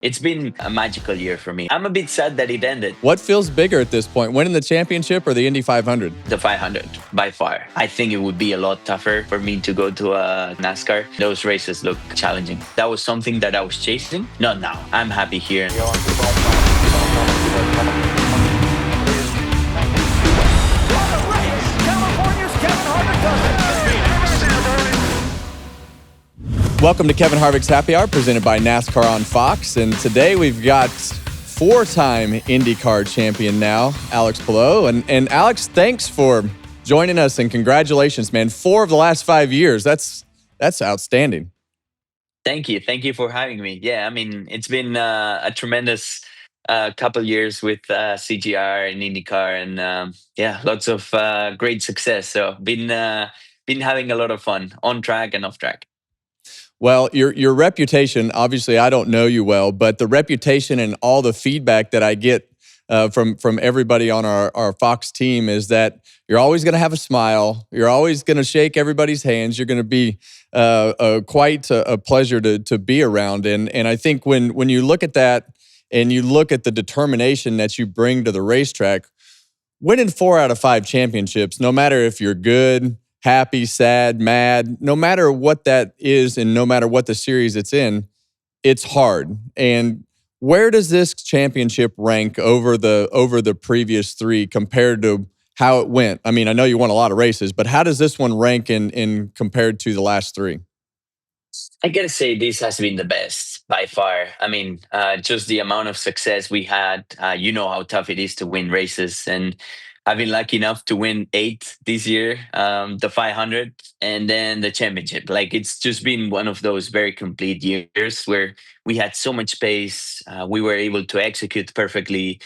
It's been a magical year for me. I'm a bit sad that it ended. What feels bigger at this point, winning the championship or the Indy 500? The 500, by far. I think it would be a lot tougher for me to go to a NASCAR. Those races look challenging. That was something that I was chasing. Not now. I'm happy here. Welcome to Kevin Harvick's Happy Hour, presented by NASCAR on Fox. And today we've got four-time IndyCar champion now, Alex Palou. And Alex, thanks for joining us and congratulations, man. 4 of the last 5 years. That's outstanding. Thank you. Thank you for having me. Yeah, I mean, it's been a tremendous couple years with CGR and IndyCar, and lots of great success. So been having a lot of fun on track and off track. Well, your reputation, obviously I don't know you well, but the reputation and all the feedback that I get from everybody on our Fox team is that you're always going to have a smile. You're always going to shake everybody's hands. You're going to be quite a pleasure to be around. And I think when you look at that and you look at the determination that you bring to the racetrack, winning 4 out of 5 championships, no matter if you're good, happy, sad, mad, no matter what that is and no matter what the series it's in, it's hard. And where does this championship rank over the previous 3 compared to how it went? I mean, I know you won a lot of races, but how does this one rank in compared to the last 3? I gotta say, this has been the best by far. I mean, just the amount of success we had. You know how tough it is to win races, and I've been lucky enough to win 8 this year, the 500, and then the championship. Like, it's just been one of those very complete years where we had so much space. We were able to execute perfectly.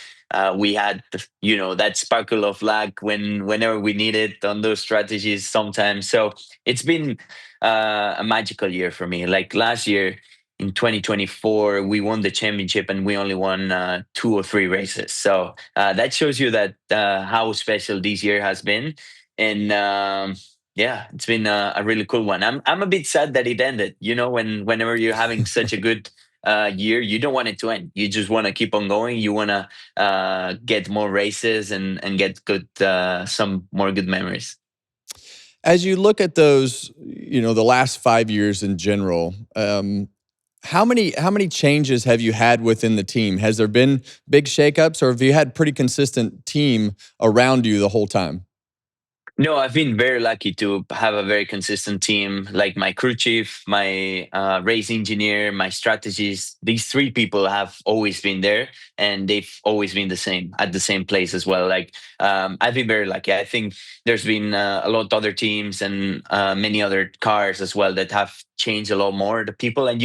We had, that sparkle of luck whenever we need it on those strategies sometimes. So it's been a magical year for me. Like last year in 2024, we won the championship and we only won 2 or 3 races. So that shows you that how special this year has been. And it's been a really cool one. I'm a bit sad that it ended. Whenever you're having such a good year, you don't want it to end. You just want to keep on going. You want to get more races and get some more good memories. As you look at those, the last 5 years in general, how many changes have you had within the team? Has there been big shakeups, or have you had pretty consistent team around you the whole time? No, I've been very lucky to have a very consistent team, like my crew chief, my race engineer, my strategist. These 3 people have always been there, and they've always been the same at the same place as well. Like, I've been very lucky. I think there's been a lot of other teams and many other cars as well that have changed a lot more, the people. And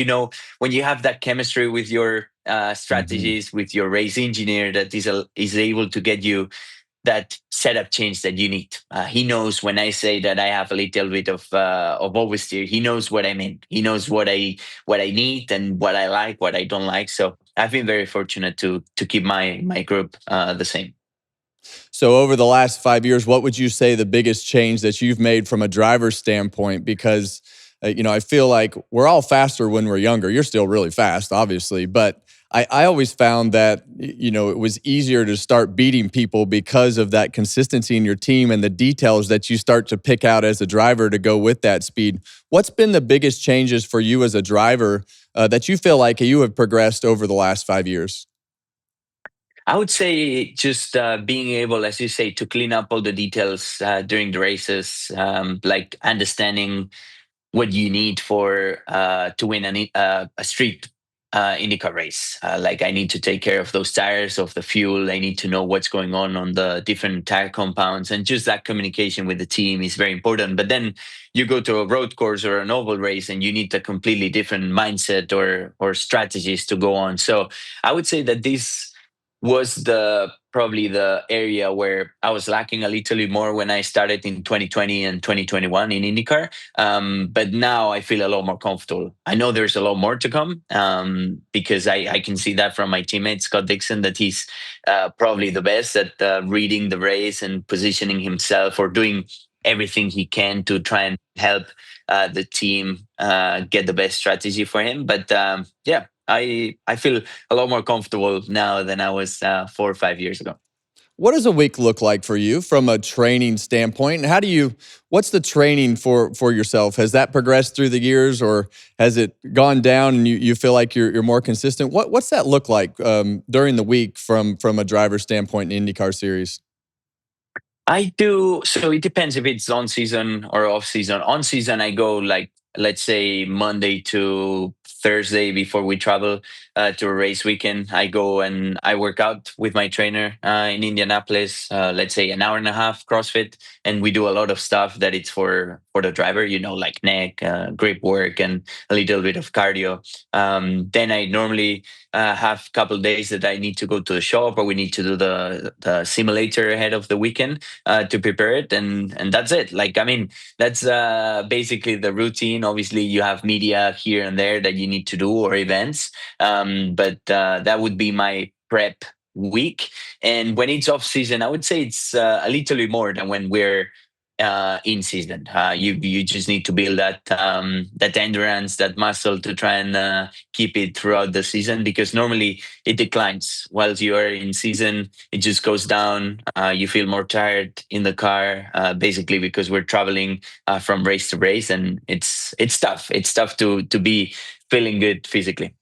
when you have that chemistry with your strategies, with your race engineer, that is able to get you that setup change that you need. He knows when I say that I have a little bit of oversteer. He knows what I mean. He knows what I need and what I like, what I don't like. So I've been very fortunate to keep my group the same. So over the last 5 years, what would you say the biggest change that you've made from a driver's standpoint? Because I feel like we're all faster when we're younger. You're still really fast, obviously, but I always found that, it was easier to start beating people because of that consistency in your team and the details that you start to pick out as a driver to go with that speed. What's been the biggest changes for you as a driver that you feel like you have progressed over the last 5 years? I would say just being able, as you say, to clean up all the details during the races, like understanding what you need for to win a street IndyCar race. Like, I need to take care of those tires, of the fuel. I need to know what's going on the different tire compounds, and just that communication with the team is very important. But then you go to a road course or an oval race, and you need a completely different mindset or strategies to go on. So I would say that this was probably the area where I was lacking a little bit more when I started in 2020 and 2021 in IndyCar. But now I feel a lot more comfortable. I know there's a lot more to come because I can see that from my teammate, Scott Dixon, that he's probably the best at reading the race and positioning himself, or doing everything he can to try and help the team get the best strategy for him. But I feel a lot more comfortable now than I was 4 or 5 years ago. What does a week look like for you from a training standpoint? And what's the training for yourself? Has that progressed through the years, or has it gone down and you feel like you're more consistent? What's that look like during the week from a driver standpoint in IndyCar series? I do. So it depends if it's on season or off season. On season, I go like, let's say, Monday to Thursday before we travel to a race weekend. I go and I work out with my trainer in Indianapolis. Let's say an hour and a half CrossFit, and we do a lot of stuff that it's for the driver. Like neck, grip work, and a little bit of cardio. Then I normally have a couple days that I need to go to the shop, or we need to do the simulator ahead of the weekend to prepare it, and that's it. Like, I mean, that's basically the routine. Obviously, you have media here and there that you need to do, or events, but that would be my prep week. And when it's off season, I would say it's a little bit more than when we're in season. You just need to build that endurance, that muscle to try and keep it throughout the season, because normally it declines whilst you are in season. It just goes down. You feel more tired in the car, basically because we're traveling from race to race, and it's tough. It's tough to be feeling good physically.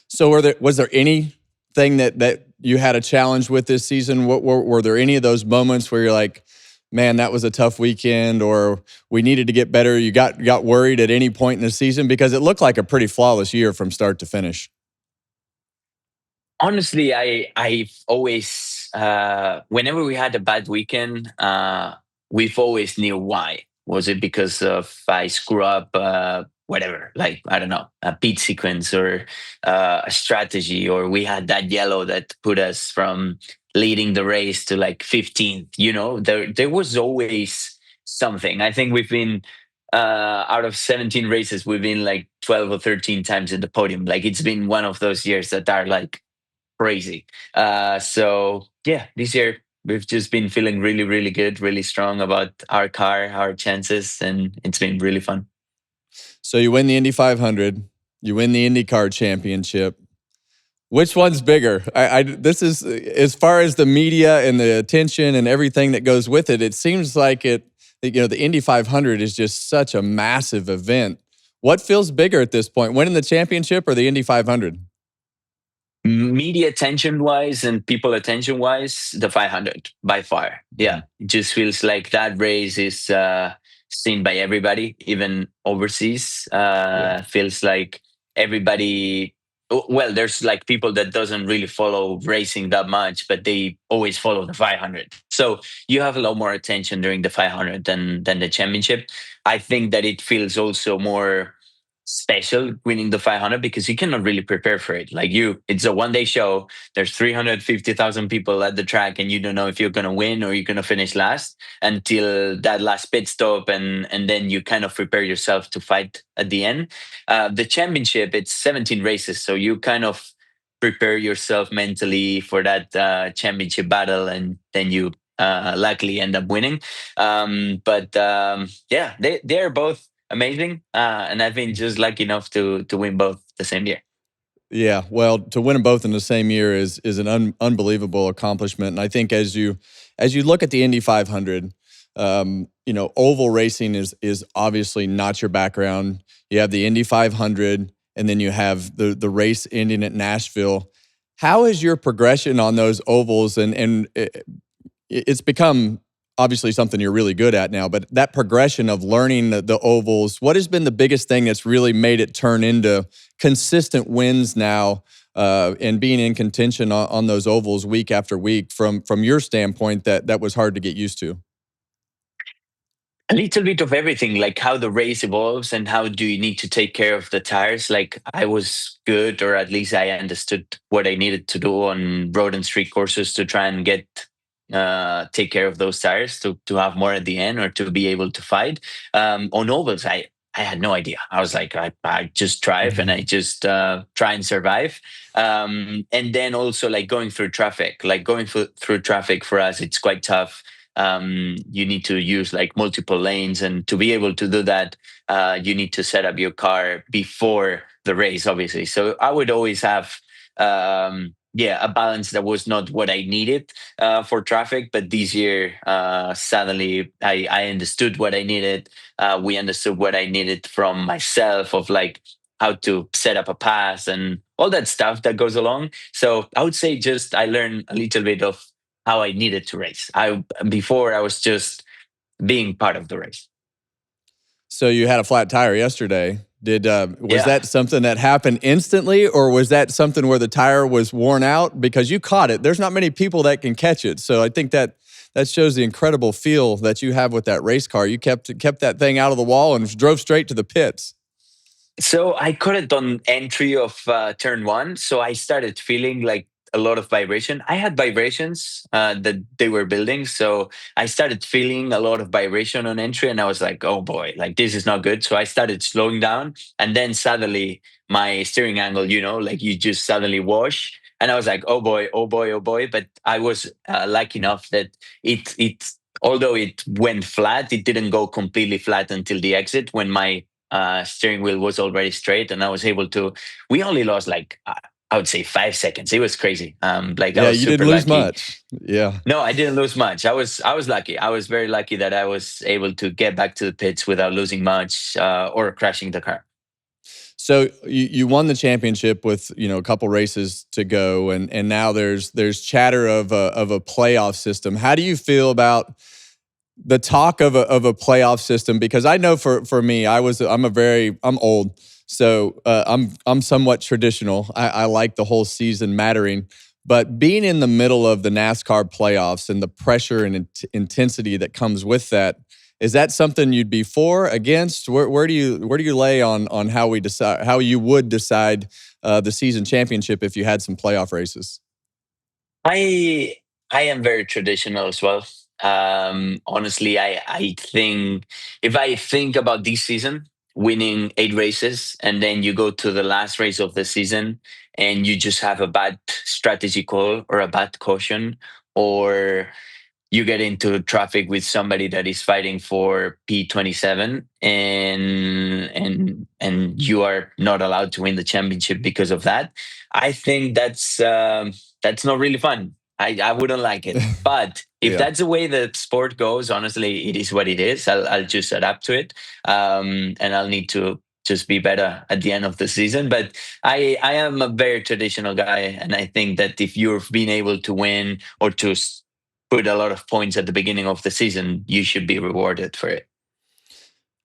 So was there anything that you had a challenge with this season? Were there any of those moments where you're like, man, that was a tough weekend, or we needed to get better? You got worried at any point in the season, because it looked like a pretty flawless year from start to finish. Honestly, I've always whenever we had a bad weekend, we've always knew why. Was it because of I screw up whatever, like, I don't know, a pit sequence, or a strategy, or we had that yellow that put us from leading the race to like 15th. There was always something. I think we've been out of 17 races, we've been like 12 or 13 times at the podium. Like, it's been one of those years that are like crazy. So yeah, this year we've just been feeling really, really good, really strong about our car, our chances, and it's been really fun. So you win the Indy 500, you win the IndyCar Championship. Which one's bigger? This is, as far as the media and the attention and everything that goes with it. It seems like the Indy 500 is just such a massive event. What feels bigger at this point, winning the championship or the Indy 500? Media attention wise and people attention wise, the 500 by far. Yeah, it just feels like that race is seen by everybody, even overseas. Yeah. Feels like everybody. Well, there's like people that doesn't really follow racing that much, but they always follow the 500. So you have a lot more attention during the 500 than the championship. I think that it feels also more special winning the 500, because you cannot really prepare for it. Like, it's a 1 day show. There's 350,000 people at the track, and you don't know if you're going to win or you're going to finish last until that last pit stop, and then you kind of prepare yourself to fight at the end. The championship, it's 17 races, so you kind of prepare yourself mentally for that championship battle, and then you luckily end up winning. But yeah, they're both amazing, and I've been just lucky enough to win both the same year. Yeah, well, to win them both in the same year is an unbelievable accomplishment. And I think as you look at the Indy 500, oval racing is obviously not your background. You have the Indy 500, and then you have the race ending at Nashville. How is your progression on those ovals? And it's become obviously something you're really good at now, but that progression of learning the ovals, what has been the biggest thing that's really made it turn into consistent wins now, and being in contention on those ovals week after week from your standpoint that was hard to get used to? A little bit of everything, like how the race evolves and how do you need to take care of the tires. Like, I was good, or at least I understood what I needed to do on road and street courses to try and get take care of those tires to have more at the end, or to be able to fight. On ovals, I had no idea. I was like, I just drive and I just try and survive. And then also, like, going through traffic, through traffic for us, it's quite tough. You need to use like multiple lanes, and to be able to do that, you need to set up your car before the race, obviously. So I would always have, yeah, a balance that was not what I needed for traffic. But this year, suddenly, I understood what I needed. We understood what I needed from myself, of like how to set up a pass and all that stuff that goes along. So I would say just I learned a little bit of how I needed to race. I Before I was just being part of the race. So you had a flat tire yesterday. Did was Yeah. that something that happened instantly, or was that something where the tire was worn out because you caught it? There's not many people that can catch it, so I think that that shows the incredible feel that you have with that race car. You kept that thing out of the wall and drove straight to the pits. So I caught it on entry of turn one. So I started feeling like a lot of vibration. I had vibrations that they were building. So I started feeling a lot of vibration on entry, and I was like, oh boy, like this is not good. So I started slowing down. And then suddenly my steering angle, like you just suddenly wash. And I was like, oh boy, oh boy, oh boy. But I was lucky enough that although it went flat, it didn't go completely flat until the exit when my steering wheel was already straight, and I was able to. We only lost like I would say 5 seconds. It was crazy. Like I Yeah, was you super didn't lose lucky. much. Yeah. No, I didn't lose much. I was lucky. I was very lucky that I was able to get back to the pits without losing much or crashing the car. So you won the championship with a couple races to go, and now there's chatter of a playoff system. How do you feel about the talk of a playoff system? Because I know for me, I'm old, so I'm somewhat traditional. I like the whole season mattering, but being in the middle of the NASCAR playoffs and the pressure and intensity that comes with that, is that something you'd be for, against? Where do you lay on how you would decide the season championship if you had some playoff races? I I am very traditional as well. Honestly, I think if I think about this season, winning 8 races, and then you go to the last race of the season, and you just have a bad strategy call or a bad caution, or you get into traffic with somebody that is fighting for P27, and you are not allowed to win the championship because of that. I think that's not really fun. I wouldn't like it. But if Yeah. that's the way the sport goes, honestly, it is what it is. I'll just adapt to it, and I'll need to just be better at the end of the season. But I am a very traditional guy, and I think that if you've been able to win or to put a lot of points at the beginning of the season, you should be rewarded for it.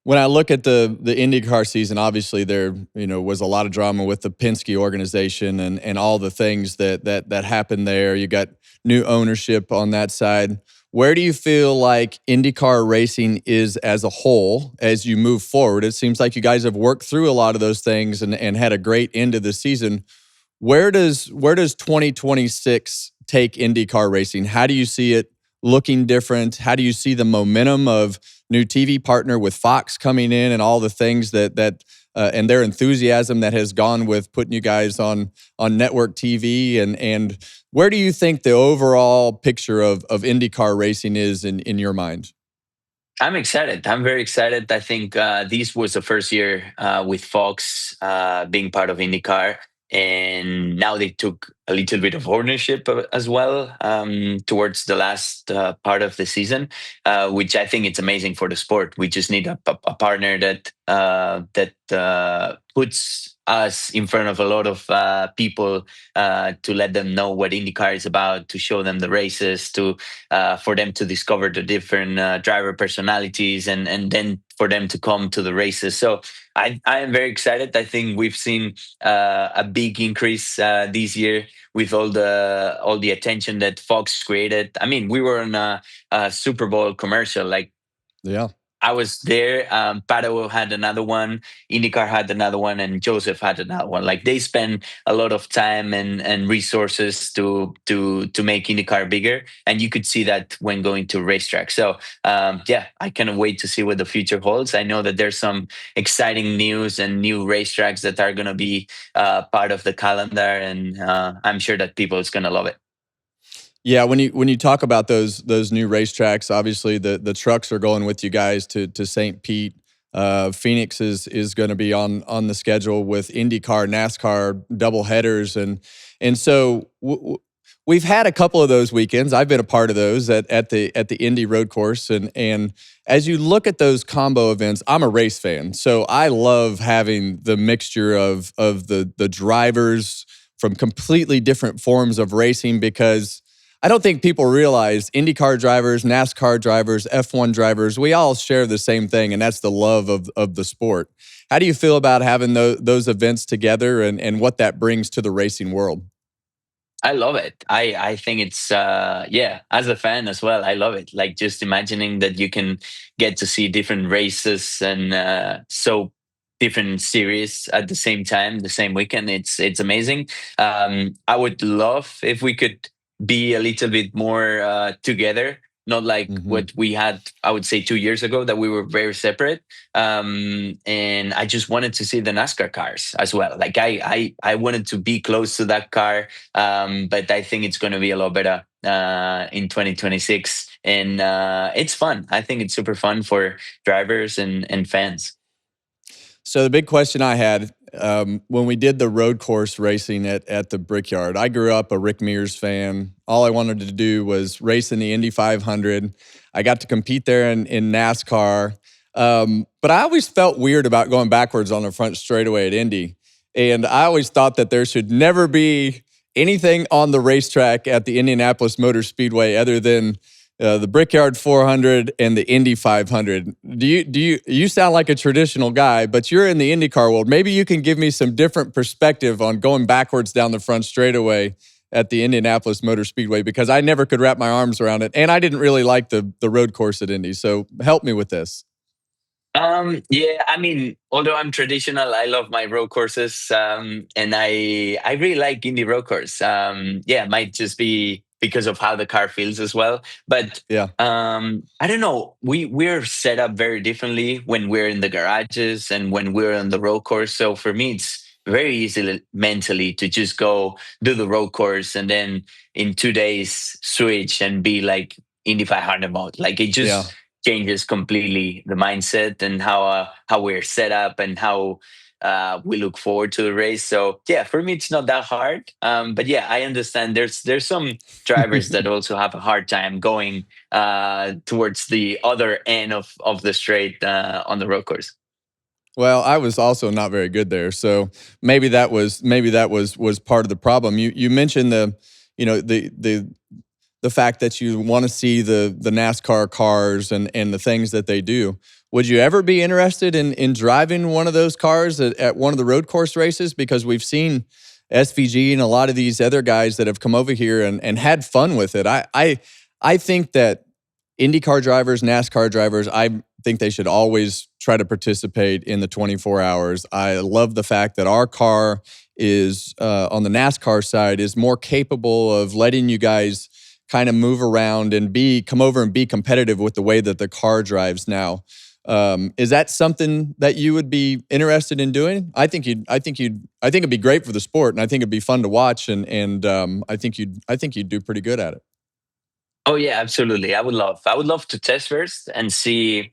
When I look at the IndyCar season, obviously there was a lot of drama with the Penske organization and all the things that happened there. You got new ownership on that side. Where do you feel like IndyCar racing is as a whole as you move forward? It seems like you guys have worked through a lot of those things and had a great end of the season. Where does 2026 take IndyCar racing? How do you see it looking different? How do you see the momentum of new TV partner with Fox coming in and all the things that and their enthusiasm that has gone with putting you guys on network TV, and where do you think the overall picture of IndyCar racing is in your mind? I'm excited. I'm very excited. I think this was the first year with Fox being part of IndyCar, and now they took a little bit of ownership as well towards the last part of the season, which I think it's amazing for the sport. We just need a partner that puts us in front of a lot of people to let them know what IndyCar is about, to show them the races, to for them to discover the different driver personalities, and then for them to come to the races. So I am very excited. I think we've seen a big increase this year with all the attention that Fox created. I mean, we were on a Super Bowl commercial. Like Yeah. I was there. Palou had another one, IndyCar had another one, and Joseph had another one. Like they spend a lot of time and resources to make IndyCar bigger, and you could see that when going to racetrack. So yeah, I cannot wait to see what the future holds. I know that there's some exciting news and new racetracks that are going to be part of the calendar, and I'm sure that people is going to love it. Yeah, when you talk about those new racetracks, obviously the trucks are going with you guys to St. Pete. Phoenix is going to be on the schedule with IndyCar, NASCAR double headers, and so we've had a couple of those weekends. I've been a part of those at the Indy road course, and as you look at those combo events, I'm a race fan, so I love having the mixture of the drivers from completely different forms of racing, because I don't think people realize IndyCar drivers, NASCAR drivers, F1 drivers, we all share the same thing, and that's the love of the sport. How do you feel about having those events together, and what that brings to the racing world? I love it. I think it's yeah, as a fan as well, I love it. Like just imagining that you can get to see different races and so different series at the same time, the same weekend. It's amazing. I would love if we could be a little bit more together, not like Hmm. what we had, I would say 2 years ago, that we were very separate. And I just wanted to see the NASCAR cars as well. Like I wanted to be close to that car, but I think it's going to be a lot better in 2026, and it's fun. I think it's super fun for drivers and fans. So the big question I had, when we did the road course racing at the Brickyard, I grew up a Rick Mears fan. All I wanted to do was race in the Indy 500. I got to compete there in NASCAR, but I always felt weird about going backwards on the front straightaway at Indy, and I always thought that there should never be anything on the racetrack at the Indianapolis Motor Speedway other than the Brickyard 400 and the Indy 500. You sound like a traditional guy, but you're in the IndyCar world. Maybe you can give me some different perspective on going backwards down the front straightaway at the Indianapolis Motor Speedway, because I never could wrap my arms around it, and I didn't really like the road course at Indy. So help me with this. Yeah, I mean, although I'm traditional, I love my road courses, and I really like Indy road course. Yeah, it might just be because of how the car feels as well, but Yeah, I don't know. We're set up very differently when we're in the garages and when we're on the road course. So for me, it's very easy mentally to just go do the road course and then in 2 days switch and be like Indy 500 mode. Like it yeah. just changes completely the mindset and how we're set up and how we look forward to the race. So yeah, for me it's not that hard. But yeah, I understand there's some drivers that also have a hard time going towards the other end of the straight on the road course. Well, I was also not very good there, so maybe that was part of the problem. You mentioned you know the fact that you want to see the NASCAR cars and the things that they do. Would you ever be interested in driving one of those cars at one of the road course races? Because we've seen SVG and a lot of these other guys that have come over here and had fun with it. I think that IndyCar drivers, NASCAR drivers, I think they should always try to participate in the 24 hours. I love the fact that our car is on the NASCAR side is more capable of letting you guys kind of move around and come over and be competitive with the way that the car drives now. Is that something that you would be interested in doing? I think it'd be great for the sport, and I think it'd be fun to watch, and I think you'd do pretty good at it. Oh yeah, absolutely. I would love to test first and see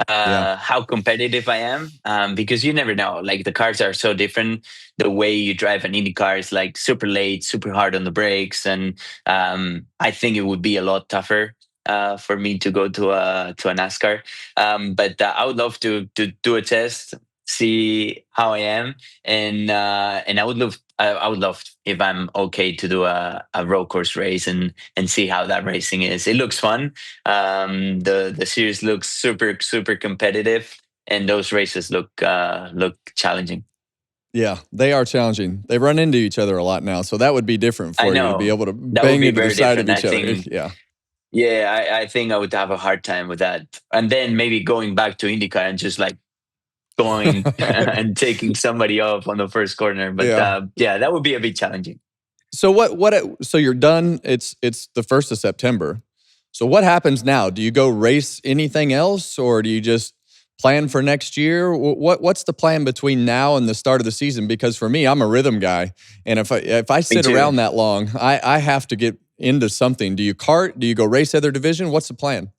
Yeah, how competitive I am, because you never know. Like the cars are so different. The way you drive an Indy car is like super late, super hard on the brakes, and I think it would be a lot tougher for me to go to a NASCAR. But I would love to do a test, see how I am, and I would love if I'm okay to do a road course race and see how that racing is. It looks fun. The series looks super competitive, and those races look challenging. yeah, they are challenging. They run into each other a lot now, so that would be different I for you to be know able to that would bang be into the very side of different. I each other. think, Yeah, yeah, I think I would have a hard time with that, and then maybe going back to IndyCar and just like going and taking somebody off on the first corner. But yeah. yeah, that would be a bit challenging. So so you're done. It's the 1st of September. So what happens now? Do you go race anything else, or do you just plan for next year? What's the plan between now and the start of the season? Because for me, I'm a rhythm guy, and if I Me sit too. around that long, I have to get into something. Do you kart? Do you go race other division? What's the plan?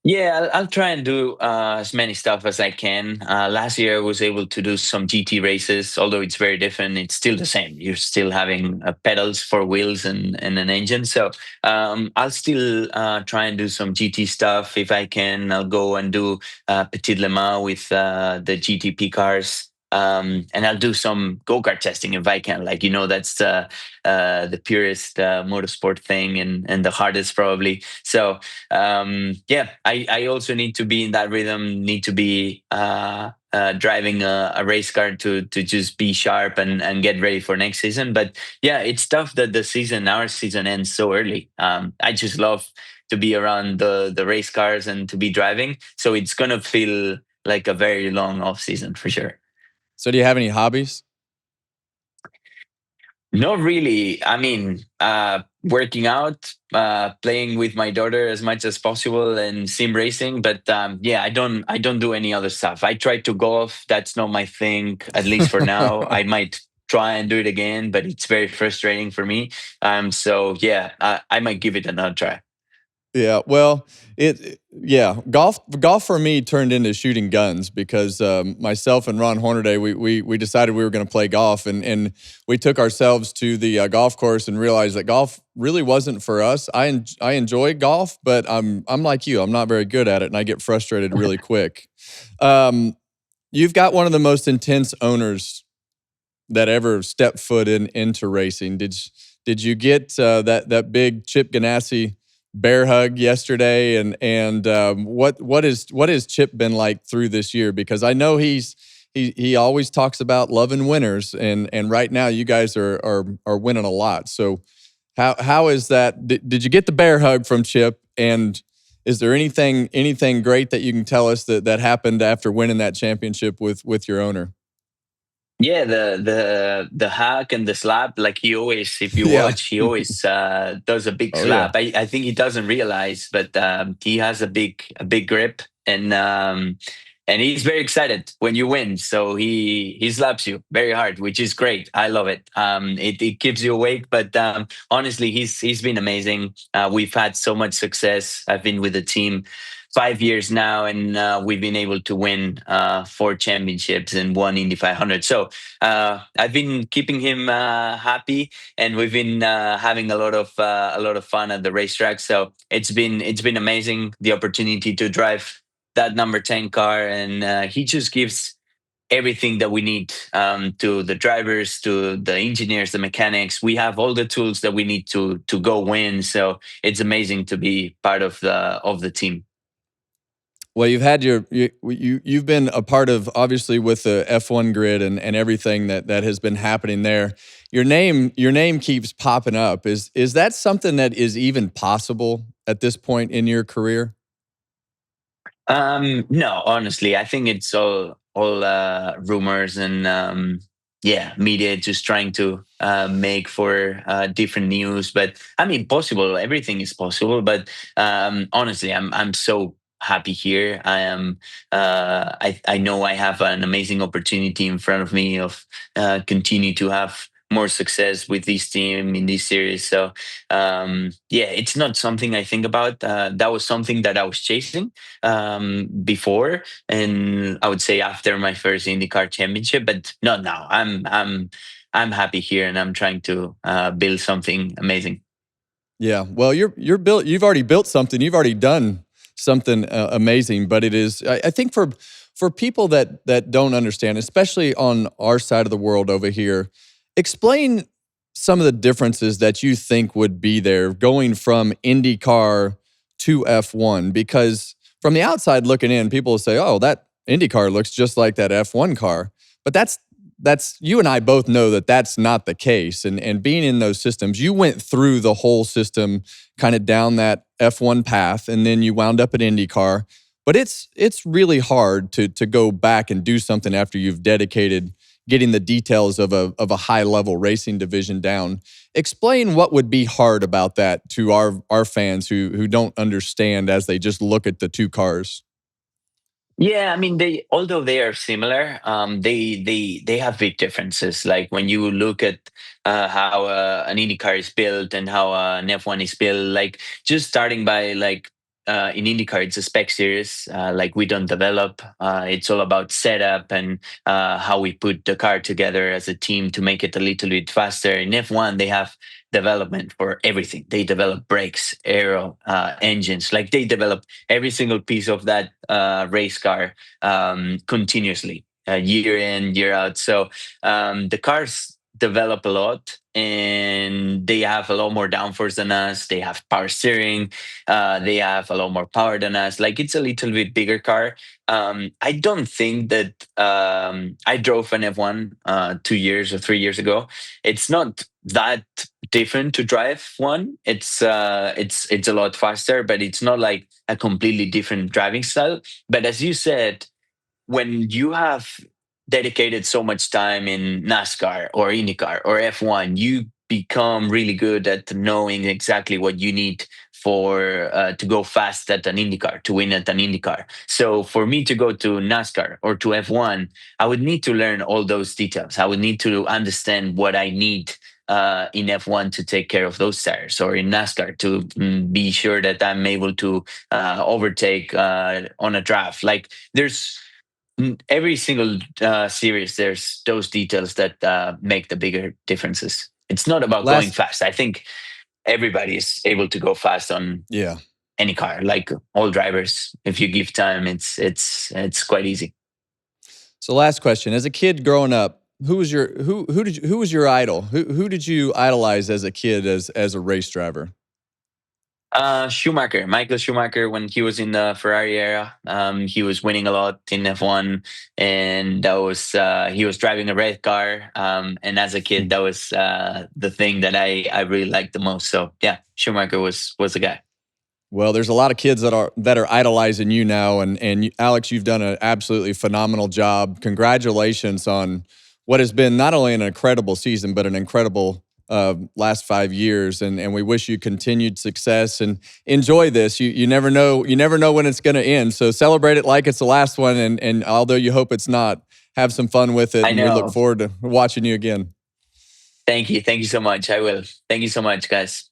Yeah, I'll try and do as many stuff as I can. Last year, I was able to do some GT races, although it's very different. It's still the same. You're still having pedals for wheels and an engine. So I'll still try and do some GT stuff if I can. I'll go and do Petit Le Mans with the GTP cars. And I'll do some go-kart testing if I can. Like, that's the purest motorsport thing and the hardest probably. So yeah, I also need to be in that rhythm, need to be driving a race car to just be sharp and get ready for next season. But yeah, it's tough that our season ends so early. I just love to be around the race cars and to be driving. So it's going to feel like a very long off season for sure. So, do you have any hobbies? Not really. I mean, working out, playing with my daughter as much as possible, and sim racing. But yeah, I don't do any other stuff. I tried to golf. That's not my thing, at least for now. I might try and do it again, but it's very frustrating for me. So yeah, I might give it another try. Yeah, well, yeah, golf for me turned into shooting guns because myself and Ron Hornaday we decided we were going to play golf and we took ourselves to the golf course and realized that golf really wasn't for us. I enjoy golf, but I'm like you, I'm not very good at it and I get frustrated really quick. Um, you've got one of the most intense owners that ever stepped foot into racing. Did you get that big Chip Ganassi bear hug yesterday? And what has Chip been like through this year? Because I know he always talks about loving winners, and right now you guys are winning a lot. So how is that? Did you get the bear hug from Chip? And is there anything great that you can tell us that happened after winning that championship with your owner? Yeah, the hack and the slap, like he always, if you Yeah. watch, he always does a big Oh yeah. slap. I think he doesn't realize, but he has a big grip, and he's very excited when you win. So he slaps you very hard, which is great. I love it. It keeps you awake. But honestly, he's been amazing. We've had so much success. I've been with the team 5 years now, and we've been able to win 4 championships and one Indy 500. So I've been keeping him happy, and we've been having a lot of fun at the racetrack. So it's been amazing the opportunity to drive that number 10 car, and he just gives everything that we need to the drivers, to the engineers, the mechanics. We have all the tools that we need to go win. So it's amazing to be part of the team. Well, you've been a part of obviously with the F1 grid and everything that has been happening there. Your name keeps popping up. Is that something that is even possible at this point in your career? No, honestly, I think it's all rumors and yeah, media just trying to make for different news. But I mean, possible. Everything is possible. But honestly, I'm so happy here. I am. I know I have an amazing opportunity in front of me of continue to have more success with this team in this series. So yeah, it's not something I think about. That was something that I was chasing before, and I would say after my first IndyCar championship, but not now. I'm happy here, and I'm trying to build something amazing. Yeah. Well, you're built. You've already built something. You've already done something amazing. But it is. I think for people that don't understand, especially on our side of the world over here, explain some of the differences that you think would be there going from IndyCar to F1. Because from the outside looking in, people will say, "Oh, that IndyCar looks just like that F1 car," but that's you and I both know that that's not the case. And being in those systems, you went through the whole system, kind of down that F1 path, and then you wound up at IndyCar. But it's really hard to go back and do something after you've dedicated getting the details of a high level racing division down. Explain what would be hard about that to our fans who don't understand as they just look at the two cars. Yeah, I mean, they although they are similar, they have big differences. Like when you look at how an IndyCar is built and how an F1 is built, like just starting by like in IndyCar, it's a spec series. Like we don't develop. It's all about setup and how we put the car together as a team to make it a little bit faster. In F1, they have development for everything. They develop brakes, aero, engines. Like they develop every single piece of that race car continuously, year in, year out. So the cars develop a lot, and they have a lot more downforce than us. They have power steering. They have a lot more power than us. Like it's a little bit bigger car. I don't think that I drove an F1 2 years or 3 years ago. It's not that different to drive one. It's a lot faster, but it's not like a completely different driving style. But as you said, when you have dedicated so much time in NASCAR or IndyCar or F1, you become really good at knowing exactly what you need for to go fast at an IndyCar, to win at an IndyCar. So for me to go to NASCAR or to F1, I would need to learn all those details. I would need to understand what I need in F1 to take care of those tires, or in NASCAR to be sure that I'm able to overtake on a draft. Like there's every single series, there's those details that make the bigger differences. It's not about going Last, fast. I think everybody is able to go fast on yeah. any car. Like all drivers, if you give time, it's quite easy. So last question: as a kid growing up, who was your idol? Who did you idolize as a kid as a race driver? Schumacher, Michael Schumacher, when he was in the Ferrari era, he was winning a lot in F1, and that was he was driving a red car. And as a kid, that was the thing that I really liked the most. So yeah, Schumacher was the guy. Well, there's a lot of kids that are idolizing you now, and Alex, you've done an absolutely phenomenal job. Congratulations on what has been not only an incredible season, but an incredible last 5 years. And we wish you continued success and enjoy this. You never know when it's going to end. So celebrate it like it's the last one. And although you hope it's not, have some fun with it. I And we look know. forward to watching you again. Thank you so much. I will. Thank you so much, guys.